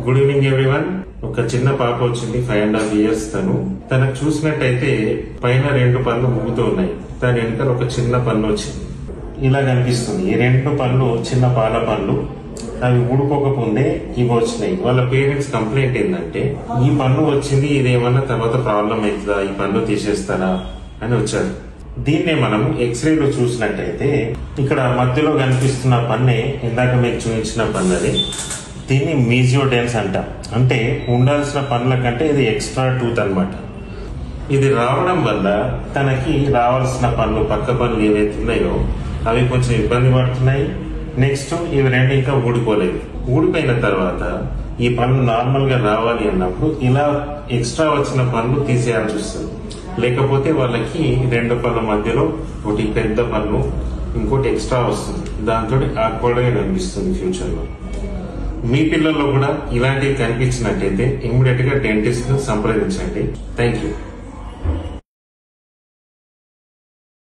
Good evening everyone. ఒక చిన్న పాప వచ్చింది, 5.5 years. తనకు చూసినట్టయితే పైన 2 పళ్ళు ఊగుతూ ఉన్నాయి. దాని వెనకాల ఒక చిన్న పన్ను వచ్చింది, ఇలా కనిపిస్తుంది. ఈ 2 పళ్ళు చిన్న పాల పళ్ళు, అవి ఊడుకోకముందే ఇవి వచ్చినాయి. వాళ్ళ పేరెంట్స్ కంప్లైంట్ ఏంటంటే ఈ పన్ను వచ్చింది, ఇదేమన్నా తర్వాత ప్రాబ్లం అవుతుందా, ఈ పన్ను తీసేస్తారా అని వచ్చారు. దీన్నే మనం ఎక్స్రేలో చూసినట్టయితే ఇక్కడ మధ్యలో కనిపిస్తున్న పన్నే ఇందాక మీకు చూపించిన పన్నది. దీన్ని మీజియోడెన్స్ అంటాం. అంటే ఉండాల్సిన పనుల కంటే ఇది ఎక్స్ట్రా టూత్ అన్నమాట. ఇది రావడం వల్ల తనకి రావాల్సిన పనులు, పక్క పనులు ఏవైతే ఉన్నాయో అవి కొంచెం ఇబ్బంది పడుతున్నాయి. నెక్స్ట్ ఇవి 2 ఇంకా ఊడిపోలేదు. ఊడిపోయిన తర్వాత ఈ పనులు నార్మల్ గా రావాలి అన్నప్పుడు ఇలా ఎక్స్ట్రా వచ్చిన పనులు తీసేయాల్సి వస్తుంది. లేకపోతే వాళ్ళకి 2 పళ్ళ మధ్యలో ఒకటి పెద్ద పన్ను, ఇంకోటి ఎక్స్ట్రా వస్తుంది. దాంతో ఆక్వర్డ్ గా కనిపిస్తుంది ఫ్యూచర్ లో. మీ పిల్లల్లో కూడా ఇలాంటివి కనిపించినట్టయితే ఇమ్మీడియట్ గా డెంటిస్ట్ ను సంప్రదించండి. Thank you.